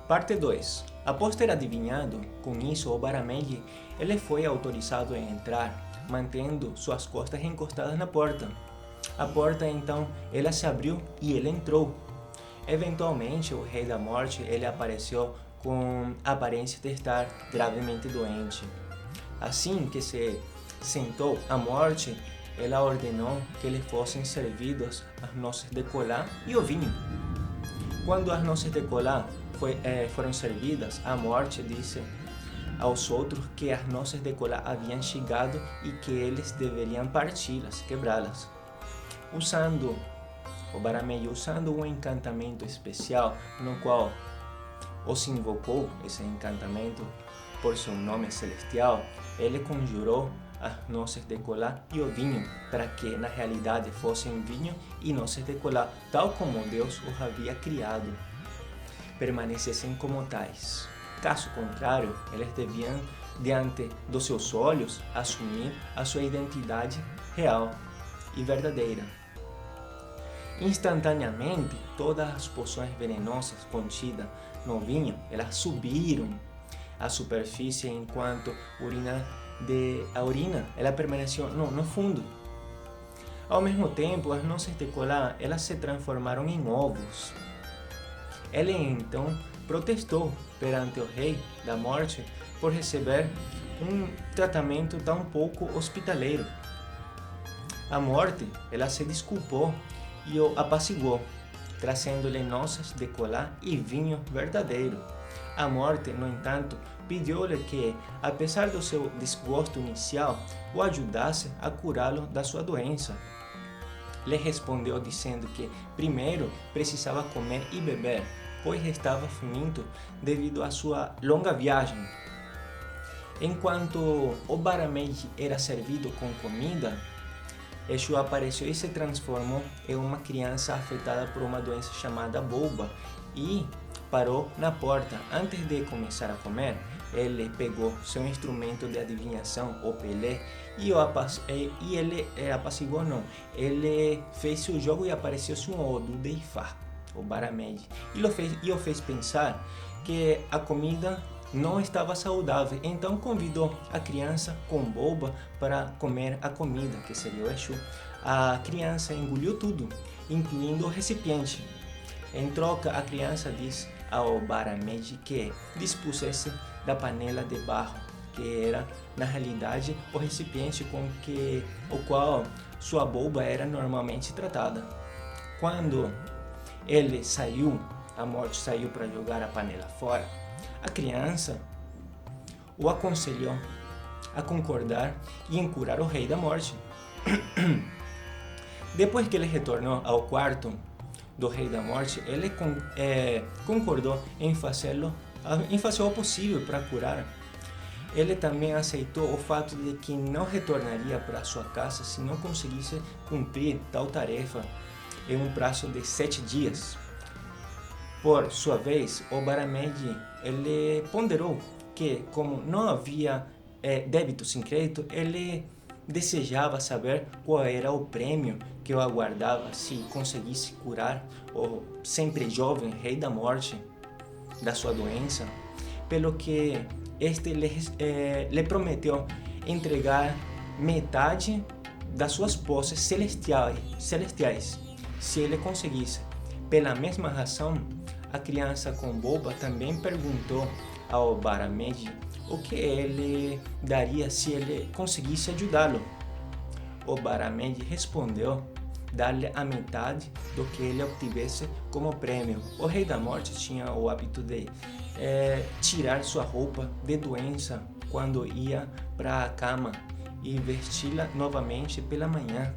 Parte 2. Após ter adivinhado, com isso o Baramelli, ele foi autorizado a entrar, mantendo suas costas encostadas na porta. A porta então, ela se abriu e ele entrou. Eventualmente, o Rei da Morte, ele apareceu com a aparência de estar gravemente doente. Assim que se sentou à morte, ela ordenou que lhe fossem servidos as noces de cola e o vinho. Quando as noces de cola foram servidas, a morte disse aos outros que as noces de cola haviam chegado e que eles deveriam parti-las, quebrá-las. O Baramelli, usando um encantamento especial, no qual os invocou, esse encantamento, por seu nome celestial, ele conjurou as noces de cola e o vinho, para que na realidade fossem vinho e noces de cola, tal como Deus os havia criado, permanecessem como tais. Caso contrário, eles deviam, diante dos seus olhos, assumir a sua identidade real e verdadeira. Instantaneamente, todas as poções venenosas contidas no vinho, elas subiram à superfície enquanto a urina ela permaneceu no fundo. Ao mesmo tempo, as noces de cola elas se transformaram em ovos. Ele então protestou perante o Rei da Morte por receber um tratamento tão pouco hospitaleiro. A morte ela se desculpou e o apaciguou, trazendo-lhe noces de cola e vinho verdadeiro. A morte, no entanto, pediu-lhe que, apesar do seu desgosto inicial, o ajudasse a curá-lo da sua doença. Lhe respondeu dizendo que primeiro precisava comer e beber, pois estava faminto devido à sua longa viagem. Enquanto o Baramelli era servido com comida, Exu apareceu e se transformou em uma criança afetada por uma doença chamada boba e parou na porta. Antes de começar a comer, ele pegou seu instrumento de adivinhação, o Pelé, e ele apaciguou, não. Ele fez o jogo e apareceu-se um Odu de Ifá, o Baramelli, e o fez pensar que a comida não estava saudável, então convidou a criança com boba para comer a comida, que seria o Exu. A criança engoliu tudo, incluindo o recipiente. Em troca, a criança disse ao Baramelli que dispusesse da panela de barro, que era, na realidade, o recipiente com o qual sua boba era normalmente tratada. Quando ele saiu, a morte saiu para jogar a panela fora, a criança o aconselhou a concordar e em curar o Rei da Morte. Depois que ele retornou ao quarto do Rei da Morte, ele concordou em fazer o possível para curar. Ele também aceitou o fato de que não retornaria para sua casa se não conseguisse cumprir tal tarefa em um prazo de 7 dias. Por sua vez, o Baramelli ele ponderou que, como não havia débito sem crédito, ele desejava saber qual era o prêmio que o aguardava se conseguisse curar o sempre jovem Rei da Morte da sua doença, pelo que este lhe prometeu entregar metade das suas posses celestiais se ele conseguisse. Pela mesma razão, a criança com boba também perguntou ao Baramelli o que ele daria se ele conseguisse ajudá-lo. O Baramelli respondeu dar-lhe a metade do que ele obtivesse como prêmio. O Rei da Morte tinha o hábito de tirar sua roupa de doença quando ia para a cama e vesti-la novamente pela manhã.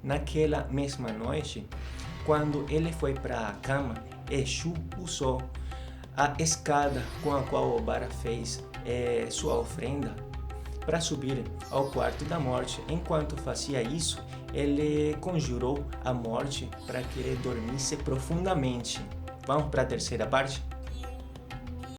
Naquela mesma noite, quando ele foi para a cama, Exu usou a escada com a qual o Bara fez sua oferenda para subir ao quarto da morte. Enquanto fazia isso, ele conjurou a morte para que ele dormisse profundamente. Vamos para a terceira parte?